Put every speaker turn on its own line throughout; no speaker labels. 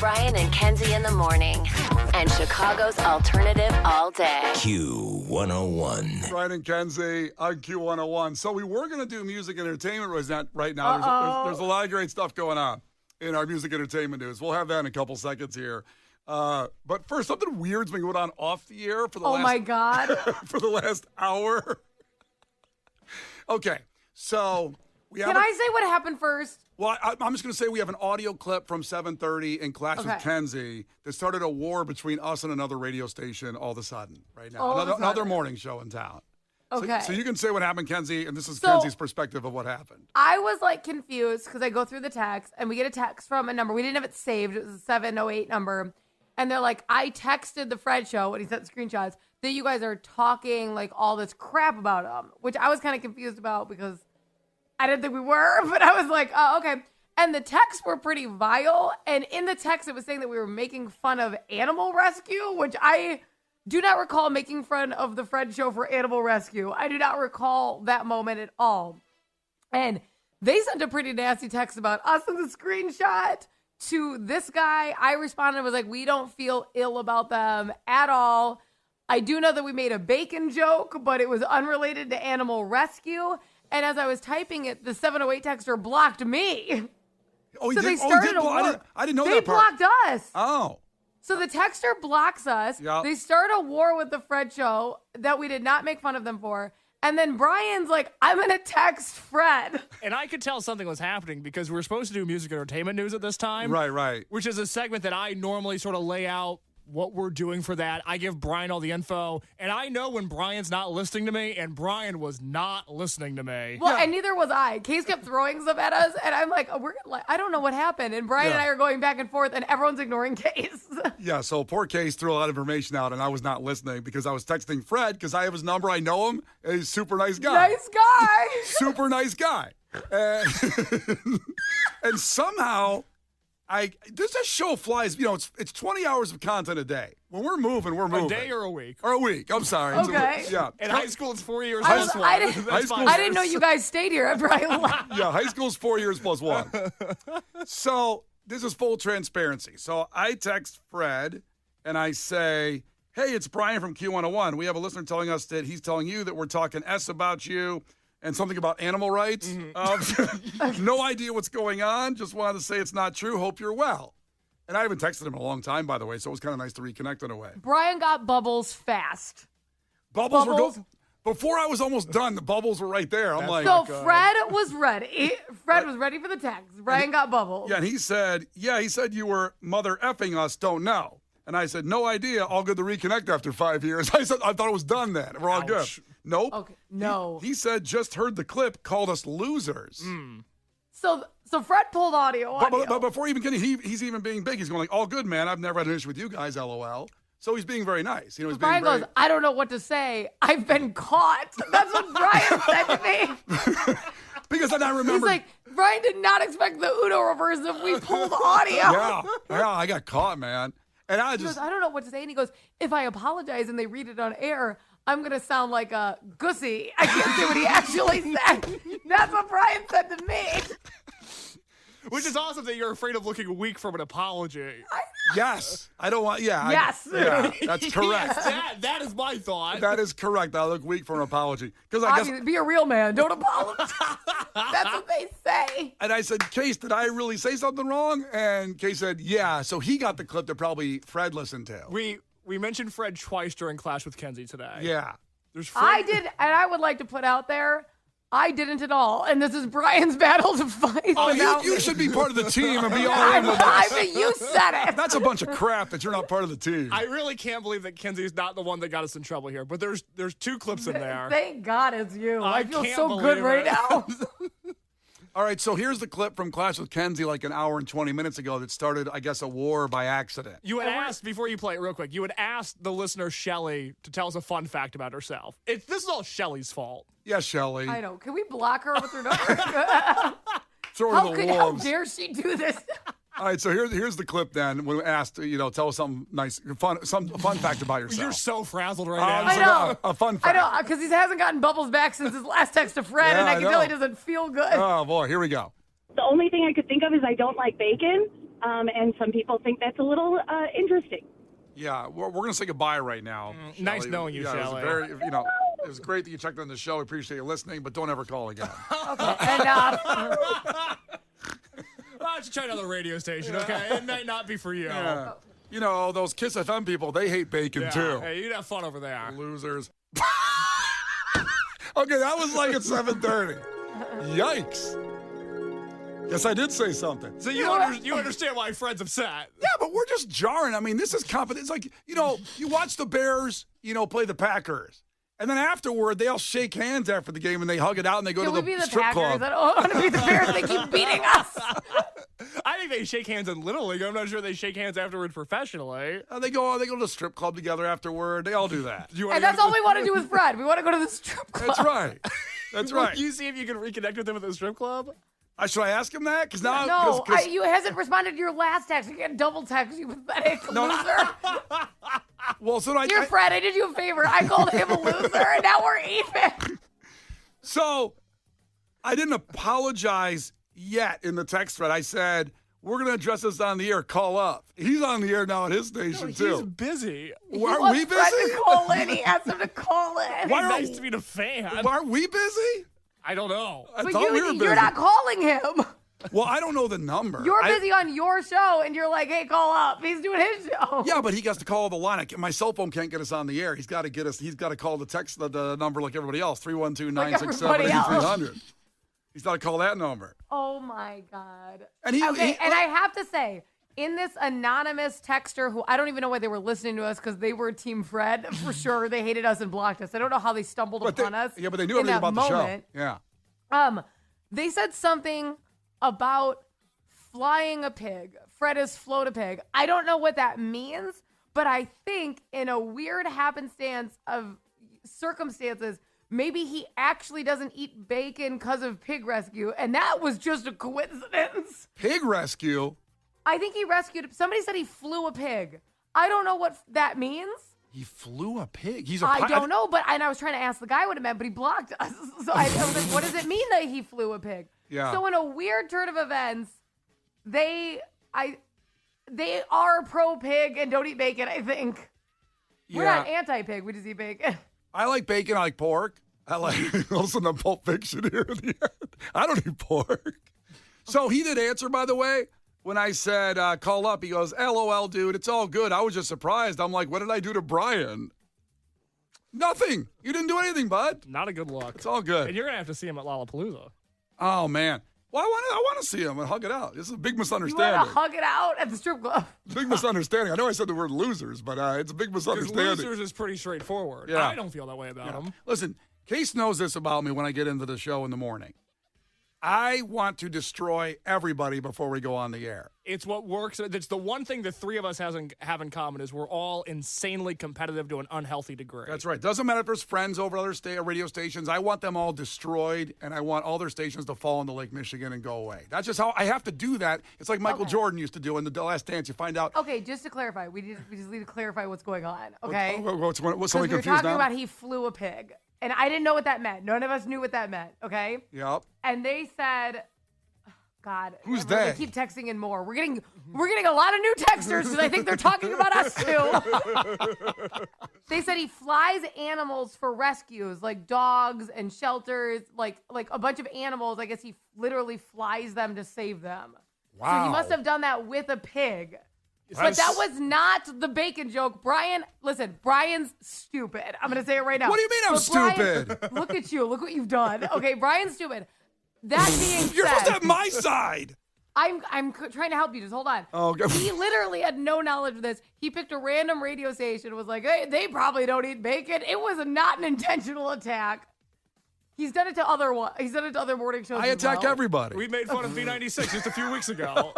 Brian and Kenzie in the morning. And Chicago's alternative all day.
Q101.
Brian and Kenzie on Q101. So we were going to do music entertainment right now. There's a lot of great stuff going on in our music entertainment news. We'll have that in a couple seconds here. But first, something weird's been going on off the air for the
my God.
for the last hour. Okay, so we have.
Can I say what happened first?
Well, I'm just going to say we have an audio clip from 7:30 in Clash with Kenzie that started a war between us and another radio station all of a sudden right now. Another morning show in town.
Okay.
So you can say what happened, Kenzie, and this is Kenzie's perspective of what happened.
I was confused because I go through the text and we get a text from a number. We didn't have it saved. It was a 708 number. And they're like, I texted the Fred show and he sent screenshots that you guys are talking all this crap about him, which I was kind of confused about because I didn't think we were, but I was like, oh, okay. And the texts were pretty vile. And in the text, it was saying that we were making fun of animal rescue, which I do not recall making fun of the Fred show for animal rescue. I do not recall that moment at all. And they sent a pretty nasty text about us in the screenshot to this guy. I responded and was like, we don't feel ill about them at all. I do know that we made a bacon joke, but it was unrelated to animal rescue. And as I was typing it, the 708 texter blocked me.
Oh,
so they started a war.
I didn't know
they
that part.
They blocked us.
Oh.
So the texter blocks us.
Yep.
They start a war with the Fred show that we did not make fun of them for. And then Brian's like, I'm going to text Fred.
And I could tell something was happening because we were supposed to do music entertainment news at this time.
Right.
Which is a segment that I normally sort of lay out what we're doing for that. I give Brian all the info. And I know when Brian's not listening to me, and Brian was not listening to me.
Well, and neither was I. Case kept throwing stuff at us, and I'm like, I don't know what happened. And Brian and I are going back and forth, and everyone's ignoring Case.
Yeah, so poor Case threw a lot of information out, and I was not listening because I was texting Fred because I have his number. I know him. He's a super nice guy.
Nice guy.
Super nice guy. And somehow... this show flies, it's 20 hours of content a day. When we're moving.
A day or a week?
Or a week, I'm sorry.
Okay.
Yeah.
In high school, it's 4 years plus one.
I didn't know you guys stayed here after I left.
Yeah, high school's 4 years plus one. So this is full transparency. So I text Fred, and I say, hey, it's Brian from Q101. We have a listener telling us that he's telling you that we're talking S about you. And something about animal rights. Mm-hmm. No idea what's going on. Just wanted to say it's not true. Hope you're well. And I haven't texted him in a long time, by the way, so it was kind of nice to reconnect in a way.
Brian got bubbles fast.
Bubbles were going. Before I was almost done, the bubbles were right there. I'm like,
so Fred was ready. Fred was ready for the text. Brian got bubbles.
Yeah, and he said you were mother effing us, don't know. And I said, no idea. All good to reconnect after 5 years. I thought it was done then. We're all good. Nope.
Okay. No.
He said, just heard the clip, called us losers.
Mm.
So Fred pulled audio.
But before even getting, he's even being big. He's going like, all good, man. I've never had an issue with you guys, LOL. So he's being very nice. He's
Brian goes, I don't know what to say. I've been caught. That's what Brian said to me.
Because then I remember.
He's like, Brian did not expect the Uno reverse if we pulled audio.
Yeah, I got caught, man. And
he goes, I don't know what to say. And he goes, if I apologize and they read it on air, I'm going to sound like a gussy. I can't say what he actually said. That's what Brian said to me.
Which is awesome that you're afraid of looking weak from an apology.
Yes. I don't want,
Yes.
That's correct.
Yes, that is my thought.
That is correct. I look weak for an apology. Because I guess.
Be a real man. Don't apologize. That's what they say.
And I said, Case, did I really say something wrong? And Case said, yeah. So he got the clip that probably Fred listened to.
We mentioned Fred twice during Clash with Kenzie today.
Yeah.
There's Fred.
I did, and I would like to put out there, I didn't at all. And this is Brian's battle to fight.
Oh, you should be part of the team and be all in with this.
You said it.
That's a bunch of crap that you're not part of the team.
I really can't believe that Kenzie's not the one that got us in trouble here. But there's two clips in there.
Thank God it's you. I feel
can't
so good right
it.
now.
All right, so here's the clip from Clash with Kenzie like an hour and 20 minutes ago that started, I guess, a war by accident.
You had asked, before you play it real quick, you had asked the listener, Shelly, to tell us a fun fact about herself. This is all Shelly's fault.
Yes, Shelly.
I know. Can we block her with her number?
Throw her to the
How
wolves.
dare she do this?
All right, so here's the clip then. When asked, tell us something nice, some fun fact about yourself.
You're so frazzled right now.
I know.
A fun fact.
I know, because he hasn't gotten Bubbles back since his last text to Fred, and I can tell he doesn't feel good.
Oh, boy, here we go.
The only thing I could think of is I don't like bacon. and some people think that's a little interesting.
Yeah, we're going to say goodbye right now.
Nice
Shelley.
knowing you,
yeah,
Shelley.
It was great that you checked on the show. We appreciate you listening, but don't ever call again.
Okay, enough.
Why don't you try another radio station, okay? It might not be for you.
Yeah. You know, those Kiss FM people, they hate bacon,
Yeah.
too.
Hey, you'd have fun over there.
Losers. Okay, that was like at 7:30. Yikes. Yes, I did say something.
So you understand why Fred's upset.
Yeah, but we're just jarring. I mean, this is confidence. It's like, you watch the Bears, play the Packers. And then afterward, they all shake hands after the game and they hug it out and they go to the
Can we be the
strip
Packers?
club.
I don't want to be the Bears. They keep beating us.
I think they shake hands in Little League. I'm not sure they shake hands afterward professionally.
They go to the strip club together afterward. They all do that.
And that's all we want to do with Fred. We want to go to the strip club.
That's right. That's right.
You see if you can reconnect with him at the strip club?
Should I ask him that? Because now,
No,
'cause-
you hasn't responded to your last text. You can't double text, you pathetic loser.
well, so
Dear Fred, I did you a favor. I called him a loser, and now we're even.
So I didn't apologize yet in the text thread. I said, we're going to address this on the air. Call up. He's on the air now at his station,
He's
too.
busy.
Aren't we
Fred
busy?
to call in. He asked him to call in.
Why
Nice to meet a fan.
Aren't we busy?
I don't know.
I
But
thought we were busy.
you're not calling him.
Well, I don't know the number.
You're busy on your show, and you're like, hey, call up. He's doing his show.
Yeah, but he has to call the line. My cell phone can't get us on the air. He's got to get us. He's got to call the number like everybody else, 312-967-8300. He's got to call that number.
Oh, my God.
And
I have to say, in this anonymous texter who I don't even know why they were listening to us because they were Team Fred for sure. They hated us and blocked us. I don't know how they stumbled upon us.
Yeah, but they knew
in
everything
that
about
moment.
the show. Yeah.
They said something about flying a pig. Fred has flown a pig. I don't know what that means, but I think in a weird happenstance of circumstances, maybe he actually doesn't eat bacon because of pig rescue, and that was just a coincidence.
Pig rescue?
I think he rescued. Somebody said he flew a pig. I don't know what that means.
He flew a pig.
I don't know, and I was trying to ask the guy what it meant, but he blocked us. So I was like, what does it mean that he flew a pig?
Yeah.
So in a weird turn of events, they are pro pig and don't eat bacon, I think. We're not anti-pig, we just eat bacon.
I like bacon. I like pork. I like listen to Pulp Fiction here at the end. I don't eat pork. So he did answer, by the way. When I said, call up, he goes, LOL, dude, it's all good. I was just surprised. I'm like, what did I do to Brian? Nothing. You didn't do anything, bud.
Not a good look.
It's all good.
And you're going to have to see him at Lollapalooza.
Oh, man. Well, I want to see him and hug it out. This is a big
You
misunderstanding.
want to hug it out at the strip club?
Big misunderstanding. I know I said the word losers, but it's a big
Because
misunderstanding.
losers is pretty straightforward.
Yeah.
I don't feel that way about him.
Listen, Case knows this about me when I get into the show in the morning. I want to destroy everybody before we go on the air.
It's what works. It's the one thing the three of us have in common is we're all insanely competitive to an unhealthy degree.
That's right. Doesn't matter if there's friends over other radio stations. I want them all destroyed, and I want all their stations to fall into Lake Michigan and go away. That's just how I have to do that. It's like Michael Jordan used to do in The Last Dance. You find out.
Okay, just to clarify, we just need to clarify what's going on, okay?
What's
Because
something
we were
confused
talking
now?
about he flew a pig, and I didn't know what that meant. None of us knew what that meant, okay?
Yep.
And they said, God,
Who's
they
they?
keep texting in more. We're getting a lot of new texters because I think they're talking about us too. They said he flies animals for rescues, like dogs and shelters, like a bunch of animals. I guess he literally flies them to save them.
Wow.
So he must have done that with a pig. But that was not the bacon joke. Brian, listen, Brian's stupid. I'm going to say it right now.
What do you mean I'm stupid?
Look at you. Look what you've done. Okay, Brian's stupid. That being
You're supposed to
said,
have my side.
I'm trying to help you. Just hold on.
Oh, okay.
He literally had no knowledge of this. He picked a random radio station, was like, hey, they probably don't eat bacon. It was not an intentional attack. He's done it to other morning shows.
I
as
attack
well.
everybody.
We made fun of V96 just a few weeks ago.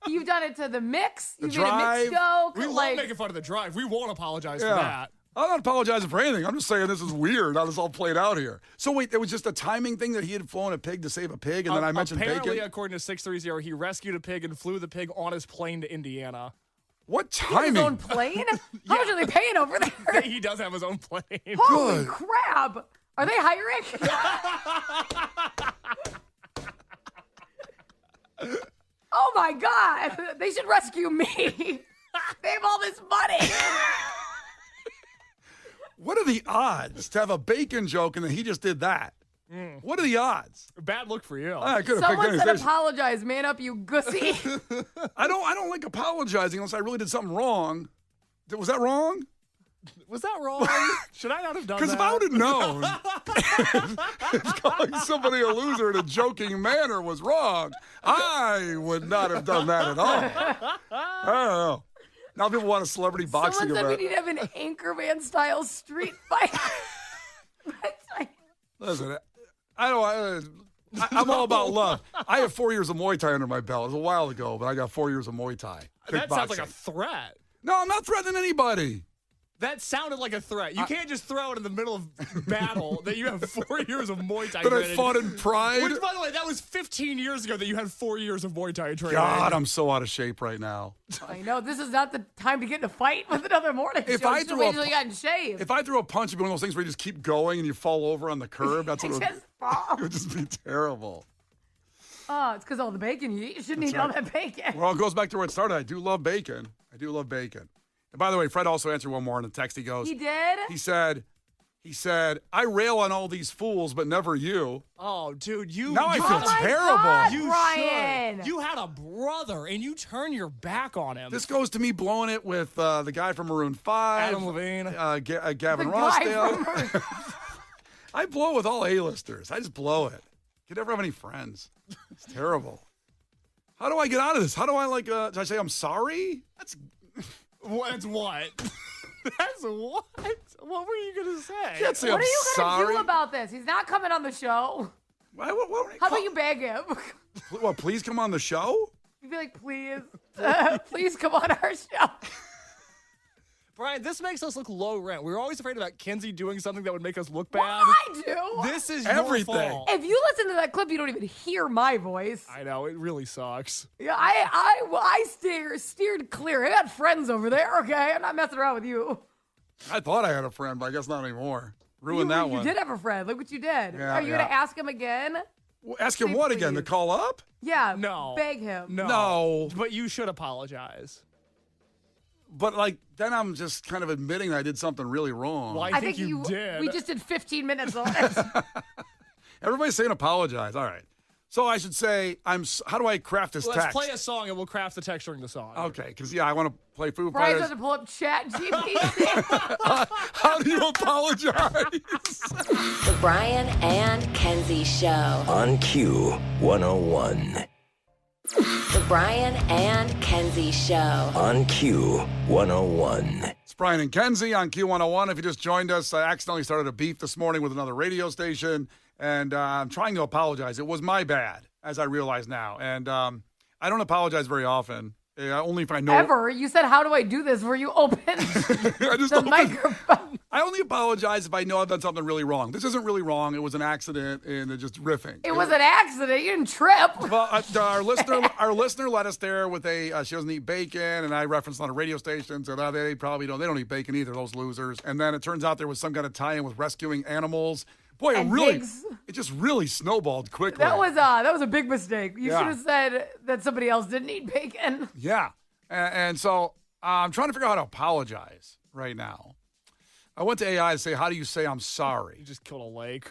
You've done it to the mix.
The
You made a
Drive.
mix joke.
We love making fun of the drive. We won't apologize for
Yeah.
that.
I'm not apologizing for anything. I'm just saying this is weird how this all played out here. So wait, it was just a timing thing that he had flown a pig to save a pig, and then I mentioned
Apparently,
bacon?
according to 630, he rescued a pig and flew the pig on his plane to Indiana.
What
He has his own
timing?
plane? How much are they paying over there?
He does have his own plane.
Holy
Good.
crap. Are they hiring? Oh my God. They should rescue me. They have all this money.
What are the odds to have a bacon joke and then he just did that? What are the odds?
Bad look for you.
I could have picked
Someone
any.
said
There's-
apologize. Man up, you gussy.
I don't like apologizing unless I really did something wrong. Was that wrong?
Was that wrong? Should I not have done that?
Because if I would have known if calling somebody a loser in a joking manner was wrong, I would not have done that at all. I don't know. Now people want a celebrity boxing
Someone said
event.
we need to have an Anchorman style street fight.
Listen, I'm all about love. I have 4 years of Muay Thai under my belt. It was a while ago, but I got 4 years of Muay Thai.
That sounds like a
Kickboxing.
threat.
No, I'm not threatening anybody.
That sounded like a threat. You can't just throw it in the middle of battle that you have 4 years of Muay Thai
But I
training.
fought in pride.
Which, by the way, that was 15 years ago that you had 4 years of Muay Thai training.
God, I'm so out of shape right now.
I know this is not the time to get in a fight with another morning
If
show.
I
Just
threw
wait
a
till you got in shape.
If I throw a punch, it'd be one of those things where you just keep going and you fall over on the curb. That's what it would,
Just fall.
it would just be terrible.
Oh, it's because all the bacon you eat. You shouldn't eat all that bacon.
Well, it goes back to where it started. I do love bacon. And by the way, Fred also answered one more in the text. He goes,
He did?
He said, I rail on all these fools, but never you.
Oh, dude, you.
Now I
you
feel
had a-
terrible.
God,
You
Brian.
should. You had a brother, and you turn your back on him.
This goes to me blowing it with the guy from Maroon 5.
Adam Levine.
Gavin
The guy
Rossdale.
from-
I blow with all A-listers. I just blow it. You never have any friends. It's terrible. How do I get out of this? How do I did I say I'm sorry? That's
That's what? That's what? What were you going to say?
can't say
What
I'm
are you going to
sorry.
do about this? He's not coming on the show.
What
How about you beg him?
What, please come on the show?
You'd be like, please, please come on our show.
Brian, this makes us look low rent. We were always afraid about Kenzie doing something that would make us look bad.
I do.
This is
Everything.
your fault.
If you listen to that clip, you don't even hear my voice.
I know, it really sucks.
Yeah, I steered clear. I got friends over there, okay? I'm not messing around with you.
I thought I had a friend, but I guess not anymore. Ruined that
You
one.
did have a friend. Look what you did.
Yeah,
Are you
yeah.
going to ask him again?
Well, ask him
Say
what again? To
please.
call up?
Yeah.
No.
Beg him.
No.
But you should apologize.
But then I'm just kind of admitting I did something really wrong.
Well, I think you did.
We just did 15 minutes on it.
Everybody's saying apologize. All right. So I should say how do I craft this
Let's
text?
play a song and we'll craft the text during the song.
Okay, because I want to play Foo
Brian's
Fighters.
about to pull up Chat GPT.
How do you apologize?
The Brian and Kenzie Show.
On Q101.
The Brian and Kenzie Show.
On Q101.
It's Brian and Kenzie on Q101. If you just joined us, I accidentally started a beef this morning with another radio station, and I'm trying to apologize. It was my bad, as I realize now. And I don't apologize very often, only if I know.
Ever. You said, how do I do this? Where you open
I just
the
opened-
microphone.
I only apologize if I know I've done something really wrong. This isn't really wrong. It was an accident, and it's just riffing.
It was an accident. You didn't trip.
Well, our listener led us there with she doesn't eat bacon, and I referenced on a radio station, so they probably don't. They don't eat bacon either, those losers. And then it turns out there was some kind of tie-in with rescuing animals. Boy,
And
it
pigs.
just really snowballed quickly.
That was a big mistake. You
Yeah.
should have said that somebody else didn't eat bacon.
Yeah, and so I'm trying to figure out how to apologize right now. I went to AI to say, how do you say I'm sorry?
You just killed a lake.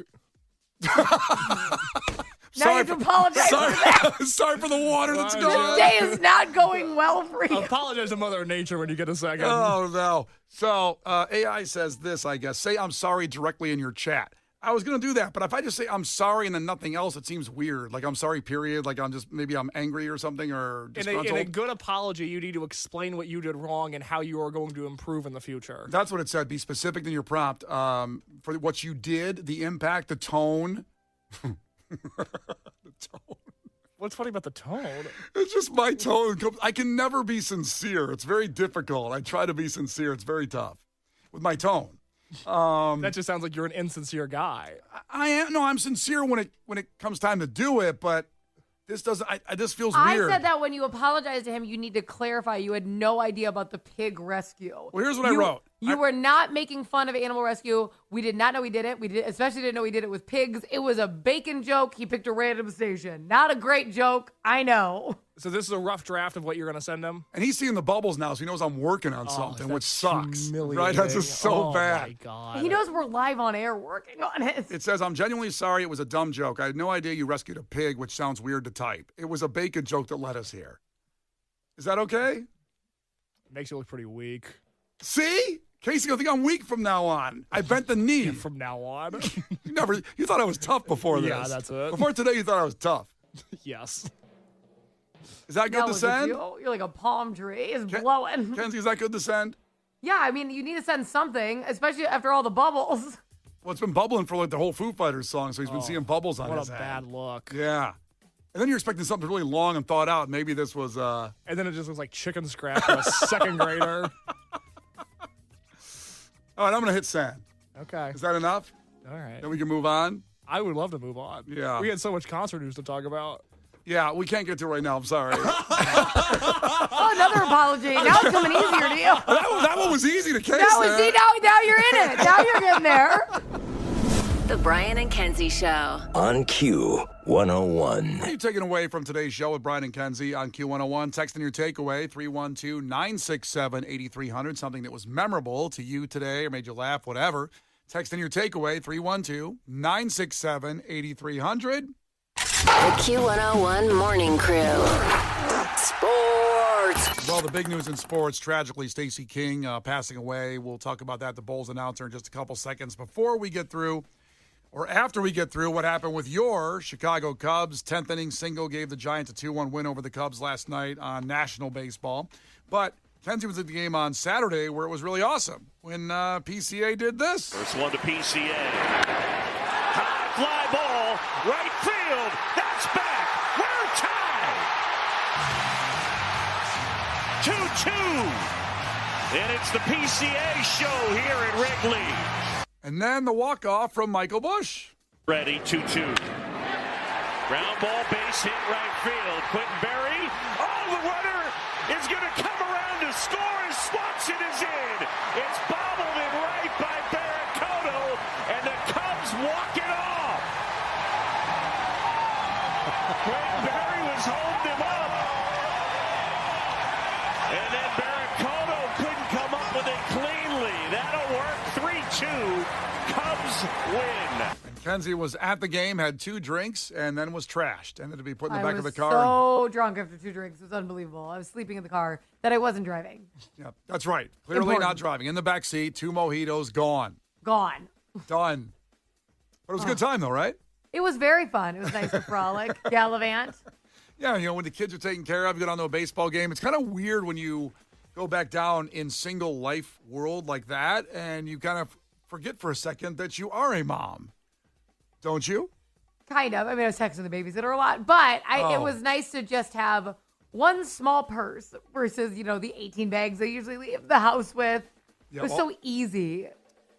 Now you have to apologize for that.
Sorry for the water that's
Sorry,
gone.
Day is not going well for you.
Apologize to Mother Nature when you get a second.
Oh, no. So AI says this, I guess. Say I'm sorry directly in your chat. I was going to do that, but if I just say I'm sorry and then nothing else, it seems weird. Like I'm sorry, period. Like maybe I'm angry or something or
In
disgruntled.
a good apology, you need to explain what you did wrong and how you are going to improve in the future.
That's what it said. Be specific in your prompt for what you did, the impact, the tone.
What's funny about the tone?
It's just my tone. I can never be sincere. It's very difficult. I try to be sincere. It's very tough with my tone.
That just sounds like you're an insincere guy.
I am. No, I'm sincere when it comes time to do it, but this doesn't. This feels
I
weird.
said that when you apologize to him, you need to clarify you had no idea about the pig rescue.
Well, here's what I wrote.
You were not making fun of animal rescue. We did not know he did it. Especially didn't know he did it with pigs. It was a bacon joke. He picked a random station. Not a great joke. I know.
So this is a rough draft of what you're going to send him?
And he's seeing the bubbles now, so he knows I'm working on something, which
that's
sucks.
humiliating.
Right? That's just so bad.
Oh, my God.
He knows we're live on air working on it.
It says, I'm genuinely sorry. It was a dumb joke. I had no idea you rescued a pig, which sounds weird to type. It was a bacon joke that led us here. Is that okay?
Makes you look pretty weak.
See? Casey, I think I'm weak from now on. I bent the knee.
From now on.
You thought I was tough before this.
Yeah, that's it.
Before today, you thought I was tough.
Yes.
Is that good
Now
to
look at
send?
You're like a palm tree. It's blowing.
Kenzie, is that good to send?
Yeah, I mean, you need to send something, especially after all the bubbles.
Well, it's been bubbling for like the whole Foo Fighters song, so he's been seeing bubbles on
What
his
a
head.
bad look.
Yeah. And then you're expecting something really long and thought out. Maybe this was
And then it just looks like chicken scratch for a second grader.
All right, I'm going to hit send.
Okay.
Is that enough?
All right.
Then we can move on?
I would love to move on.
Yeah.
We had so much concert news to talk about.
Yeah, we can't get to it right now. I'm sorry.
Oh, another apology. Now it's coming easier to you.
that one was easy to case
Now you're in it. Now you're getting there.
The Brian and Kenzie Show.
On Q 101.
What are you taking away from today's show with Brian and Kenzie on Q101? Texting your takeaway, 312-967-8300. Something that was memorable to you today or made you laugh, whatever. Texting your takeaway, 312-967-8300.
The Q101 Morning Crew. Sports.
Well, the big news in sports, tragically, Stacey King passing away. We'll talk about that, the Bulls announcer, in just a couple seconds. Before we get through, or after we get through, what happened with your Chicago Cubs. 10th inning single gave the Giants a 2-1 win over the Cubs last night on National Baseball. But Kenzie was at the game on Saturday where it was really awesome when PCA did this.
First one to PCA. High fly ball, right field. That's back. We're tied. 2-2. And it's the PCA show here at Wrigley.
And then the walk-off from Michael Busch.
Ready, 2-2. Ground ball, base hit, right field. Quentin Berry. Oh, the runner is going to come around to score as Swanson is in. It's bobbled in right by Barracoto, and the Cubs walk it off. Quentin Berry was holding him up. And then Barracoto couldn't come up with it cleanly. That'll work. 3-2. Cubs win.
And Kenzie was at the game, had 2 drinks, and then was trashed. Ended to be put in the back of the car.
I was so drunk after 2 drinks. It was unbelievable. I was sleeping in the car that I wasn't driving.
Yeah, that's right. Clearly
Important.
not driving. In the back seat, 2 mojitos, gone.
Gone.
Done. But it was a good time, though, right?
It was very fun. It was nice to frolic, gallivant.
Yeah, when the kids are taken care of, you get onto a baseball game. It's kind of weird when you go back down in single life world like that, and you kind of forget for a second that you are a mom. Don't you?
Kind of. I mean, I was texting the babysitter a lot, but it was nice to just have one small purse versus, the 18 bags I usually leave the house with.
Yeah,
it was so easy.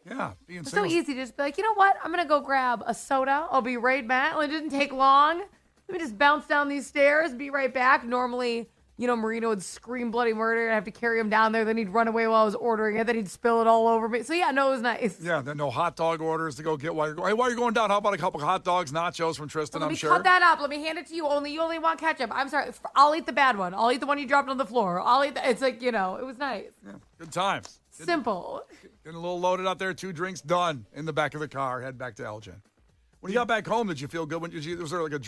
Yeah, being
It's
single.
so easy to just be like, you know what? I'm going to go grab a soda. I'll be right back. It didn't take long. Let me just bounce down these stairs, be right back. Normally, Marino would scream bloody murder. I'd have to carry him down there. Then he'd run away while I was ordering it. Then he'd spill it all over me. So, yeah, no, it was nice.
Yeah, then no hot dog orders to go get while you're going. Hey, while you're going down, how about a couple of hot dogs, nachos from Tristan,
Let
I'm
me
sure?
cut that up. Let me hand it to you. You only want ketchup. I'm sorry. I'll eat the bad one. I'll eat the one you dropped on the floor. I'll eat it's like, it was nice.
Yeah, good times.
Simple.
Getting a little loaded out there, 2 drinks, done. In the back of the car, head back to Elgin. When you got back home, did you feel good? Was there like a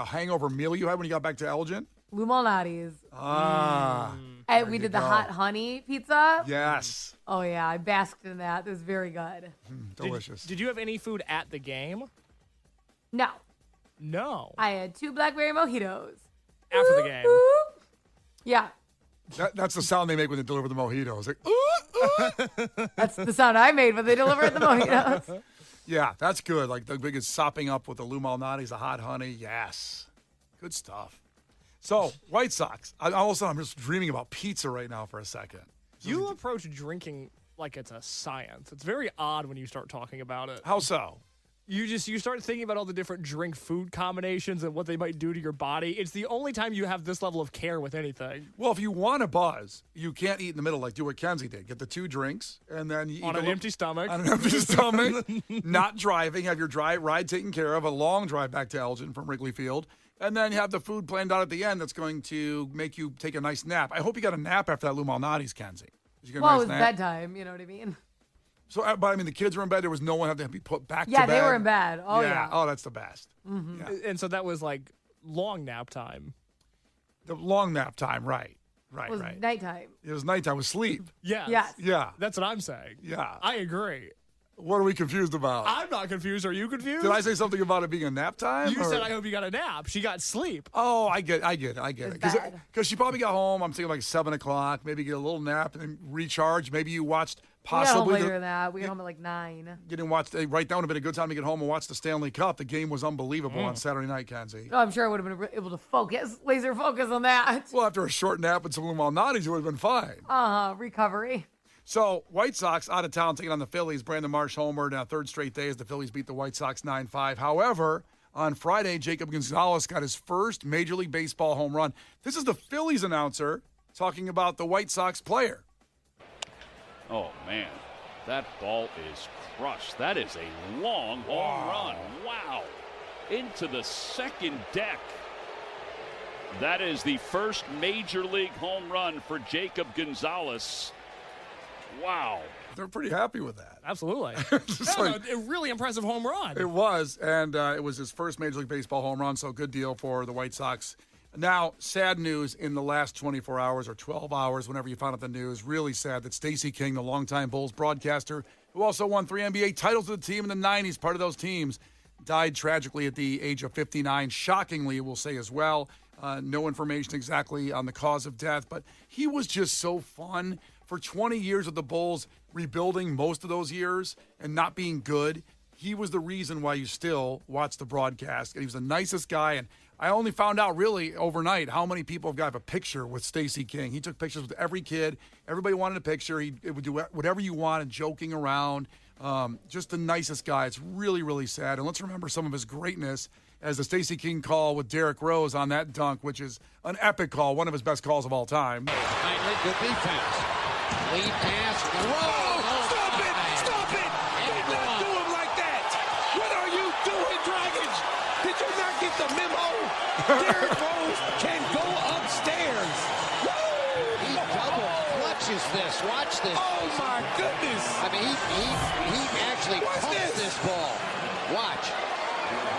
hangover meal you had when you got back to Elgin?
Lou Malnati's.
Ah.
And we did the hot honey pizza.
Yes.
Oh, yeah. I basked in that. It was very good.
Delicious.
Did you have any food at the game?
No.
No.
I had 2 blackberry mojitos.
After the game.
Yeah.
That's the sound they make when they deliver the mojitos. Like, ooh, ooh.
That's the sound I made when they delivered the mojitos.
Yeah, that's good. Like the biggest sopping up with the Lou Malnati's, the hot honey. Yes. Good stuff. So, White Sox. All of a sudden, I'm just dreaming about pizza right now for a second.
You approach drinking like it's a science. It's very odd when you start talking about it.
How so?
You start thinking about all the different drink food combinations and what they might do to your body. It's the only time you have this level of care with anything.
Well, if you want a buzz, you can't eat in the middle like do what Kenzie did. Get the 2 drinks and then you
On
eat
an empty stomach.
On an empty stomach. Not driving. Have your ride taken care of. A long drive back to Elgin from Wrigley Field. And then you have the food planned out at the end that's going to make you take a nice nap. I hope you got a nap after that Lou Malnati's, Kenzie. Did you get a
Well,
nice
it was
nap?
bedtime. You know what I mean?
So, but I mean, the kids were in bed. There was no one had to be put back to bed.
Yeah, they were in bed. Oh, yeah.
Oh, that's the best. Yeah.
And so that was like long nap time.
The long nap time, right.
It was nighttime.
It was nighttime with sleep.
Yes.
Yes.
Yeah.
That's what I'm saying.
Yeah.
I agree.
What are we confused about?
I'm not confused. Are you confused?
Did I say something about it being a nap time?
You
or-
said, I hope you got a nap. She got sleep.
Oh, I get it.
It's bad.
Because she probably got home, I'm thinking like 7 o'clock, maybe get a little nap and then recharge. Maybe you watched
We got home
possibly
later than that. We got home at like 9.
right, that would have been a good time to get home and watch the Stanley Cup. The game was unbelievable on Saturday night, Kenzie.
Oh, I'm sure I would have been able to laser focus on that.
Well, after a short nap and some Lou Malnati's, it would have been fine.
Recovery.
So, White Sox out of town taking on the Phillies. Brandon Marsh homered now third straight day as the Phillies beat the White Sox 9-5. However, on Friday, Jacob Gonzalez got his first Major League Baseball home run. This is the Phillies announcer talking about the White Sox player.
Oh, man. That ball is crushed. That is a long home run. Wow. Into the second deck. That is the first Major League home run for Jacob Gonzalez. Wow.
They're pretty happy with that.
Absolutely.
Just like-
a really impressive home run.
It was, and it was his first Major League Baseball home run, so good deal for the White Sox. Now, sad news in the last 24 hours or 12 hours, whenever you found out the news, really sad that Stacey King, the longtime Bulls broadcaster, who also won 3 NBA titles with the team in the 90s, part of those teams, died tragically at the age of 59. Shockingly, we'll say as well. No information exactly on the cause of death, but he was just so fun. For 20 years with the Bulls, rebuilding most of those years and not being good, he was the reason why you still watch the broadcast. And he was the nicest guy. And I only found out really overnight how many people have got a picture with Stacey King. He took pictures with every kid. Everybody wanted a picture. He would do whatever you wanted, joking around. Just the nicest guy. It's really, really sad. And let's remember some of his greatness as the Stacey King call with Derrick Rose on that dunk, which is an epic call, one of his best calls of all time.
Finally, good defense. Lead pass.
Stop it! Stop it! Do not do him like that! What are you doing, Dragons? Did you not get the memo? Derrick Rose can go upstairs.
He double clutches this. Watch this.
Oh my goodness!
I mean, he actually
What's
pumps
this?
this ball. Watch.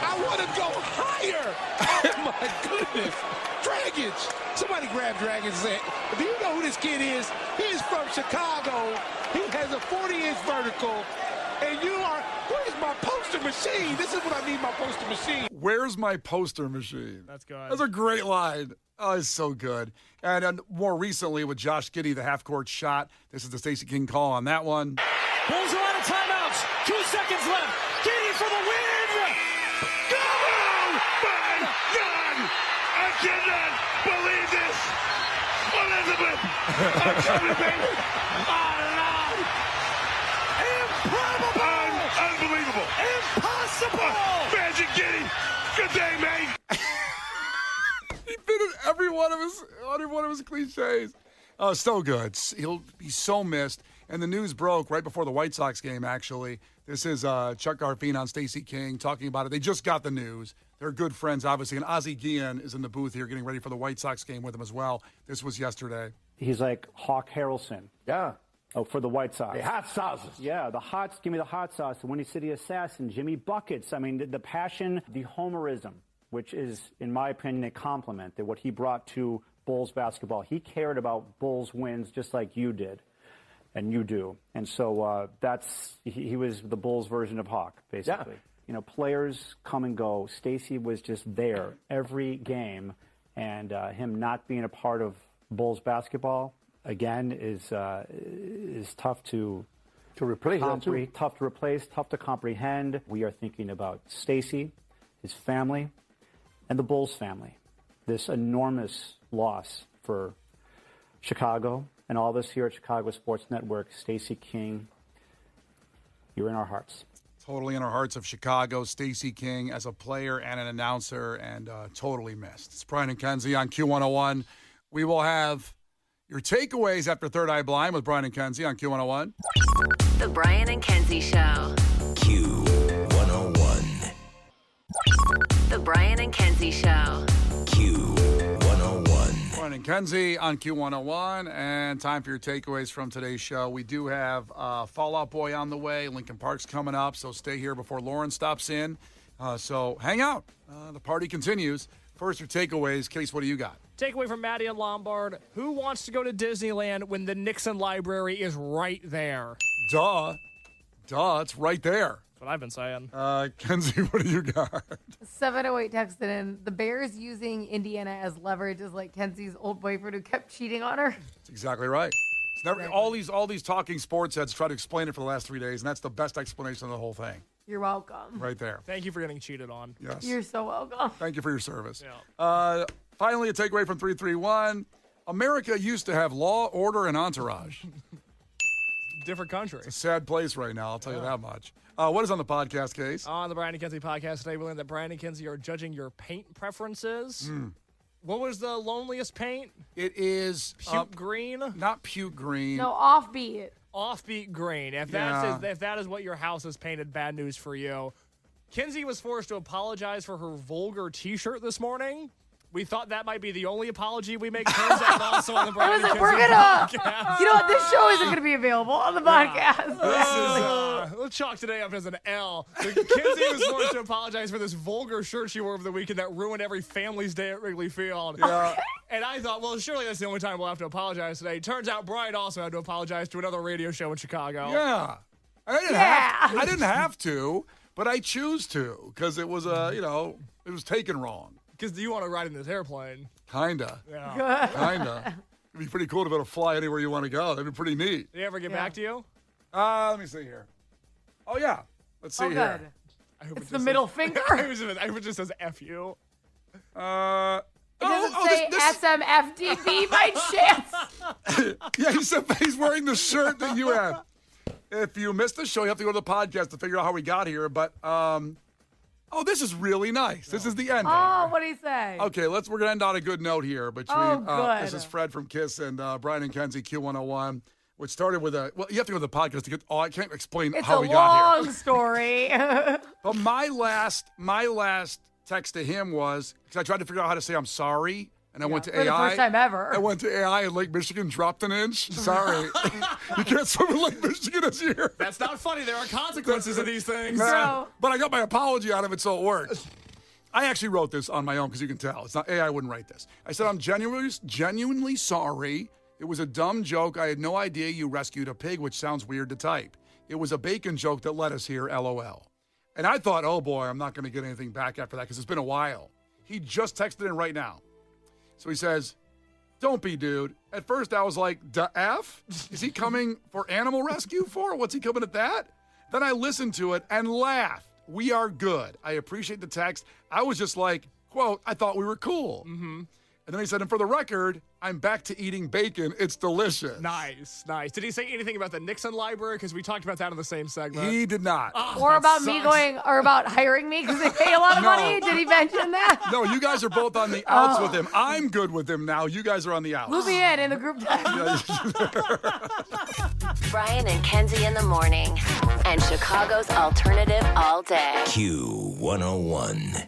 I want to go higher. Oh my goodness! Dragons! Somebody grab Dragons and say, do you know who this kid is? He's from Chicago. He has a 40-inch vertical. And you are, where's my poster machine? This is what I need, my poster machine.
Where's my poster machine?
That's good.
That's a great line. Oh, it's so good. And more recently with Josh Giddey, the half-court shot. This is the Stacey King call on that one.
Bulls are out of timeouts. 2 seconds left. Giddey for the win. Oh my God! I cannot believe this. Elizabeth, I'm coming, baby. Oh, no. Improbable. Unbelievable. Impossible. Magic Giddey. Good day, mate.
He fit in every one of his cliches. Oh, so good. He'll be so missed. And the news broke right before the White Sox game, actually. This is Chuck Garfien on Stacey King talking about it. They just got the news. They're good friends, obviously. And Ozzie Guillen is in the booth here getting ready for the White Sox game with him as well. This was yesterday.
He's like Hawk Harrelson.
Yeah.
Oh, for the White Sox.
The hot sauces.
Yeah, the hots. Give me the hot sauce. The Windy City Assassin, Jimmy Buckets. I mean, the passion, the homerism, which is, in my opinion, a compliment that what he brought to Bulls basketball. He cared about Bulls wins just like you did. And you do. And so he was the Bulls version of Hawk, basically.
Yeah.
You know, players come and go. Stacey was just there every game. And him not being a part of Bulls basketball, again, is tough to
replace.
Tough to replace, tough to comprehend. We are thinking about Stacey, his family, and the Bulls family. This enormous loss for Chicago and all of us here at Chicago Sports Network. Stacey King, you're in our hearts.
Totally in our hearts of Chicago. Stacey King as a player and an announcer, and totally missed. It's Brian and Kenzie on Q101. We will have your takeaways after Third Eye Blind with Brian and Kenzie on Q101.
The Brian and Kenzie Show.
Q101.
The Brian and Kenzie Show.
Q101.
Brian and Kenzie on Q101, and time for your takeaways from today's show. We do have Fall Out Boy on the way. Lincoln Park's coming up, so stay here before Lauren stops in. So hang out. The party continues. First, your takeaways. Case, what do you got?
Takeaway from Maddie and Lombard. Who wants to go to Disneyland when the Nixon Library is right there?
Duh, it's right there.
That's what I've been saying.
Kenzie, what do you got?
708 texted in, the Bears using Indiana as leverage is like Kenzie's old boyfriend who kept cheating on her.
That's exactly right. It's never, all these talking sports heads try to explain it for the last 3 days, and that's the best explanation of the whole thing.
You're welcome.
Right there.
Thank you for getting cheated on.
Yes.
You're so welcome.
Thank you for your service.
Yeah.
Finally, a takeaway from 331. America used to have law, order, and entourage.
Different country.
It's a sad place right now, I'll tell you that much. What is on the podcast, Case?
On the Brian and Kenzie podcast today, we learned that Brian and Kenzie are judging your paint preferences. What was the loneliest paint?
It is
Puke green?
Not puke green.
No, offbeat.
Offbeat green. If that is what your house is painted, bad news for you. Kenzie was forced to apologize for her vulgar T-shirt this morning. We thought that might be the only apology we make. Turns out also on the Brian and Kenzie podcast.
You know what? This show isn't going to be available on the podcast.
Let's chalk today up as an L. Kenzie was forced to apologize for this vulgar shirt she wore over the weekend that ruined every family's day at Wrigley Field.
Yeah.
And I thought, well, surely that's the only time we'll have to apologize today. Turns out Brian also had to apologize to another radio show in Chicago.
Yeah. I didn't have to, but I choose to because it was it was taken wrong.
Because you want to ride in this airplane.
Kinda.
Yeah.
Kinda. It'd be pretty cool to be able to fly anywhere you want to go. That'd be pretty neat.
Did he ever get back to you?
Let me see here. Oh, yeah. Let's see here.
Good.
I hope
It's the middle finger.
I hope it just says F you.
It doesn't say SMFDB by chance.
Yeah, he's wearing the shirt that you have. If you missed the show, you have to go to the podcast to figure out how we got here. But, this is really nice. This is the ending.
Oh, what did he say?
Okay, we're going to end on a good note here between
good.
this is Fred from KISS and Brian and Kenzie Q101, which started with you have to go to the podcast to get, I can't explain how we got here.
It's a long story.
But my last text to him was, because I tried to figure out how to say I'm sorry, and I went to
for
AI.
the first time ever.
I went to AI in Lake Michigan, dropped an inch. Sorry. You can't swim in Lake Michigan this year.
That's not funny. There are consequences of these things.
But I got my apology out of it, so it worked. I actually wrote this on my own, because you can tell. It's not AI wouldn't write this. I said, I'm genuinely sorry. It was a dumb joke. I had no idea you rescued a pig, which sounds weird to type. It was a bacon joke that led us here, LOL. And I thought, oh boy, I'm not going to get anything back after that, because it's been a while. He just texted in right now. So he says, don't be, dude. At first, I was like, the F? Is he coming for animal rescue for? What's he coming at that? Then I listened to it and laughed. We are good. I appreciate the text. I was just like, quote, I thought we were cool. Mm-hmm. And then he said, and for the record, I'm back to eating bacon. It's delicious.
Nice. Did he say anything about the Nixon Library? Because we talked about that in the same segment.
He did not.
Or about me or about hiring me because they pay a lot of money? Did he mention that?
No, you guys are both on the outs with him. I'm good with him now. You guys are on the outs.
Loop me in the group text.
Brian and Kenzie in the morning. And Chicago's alternative all day.
Q101.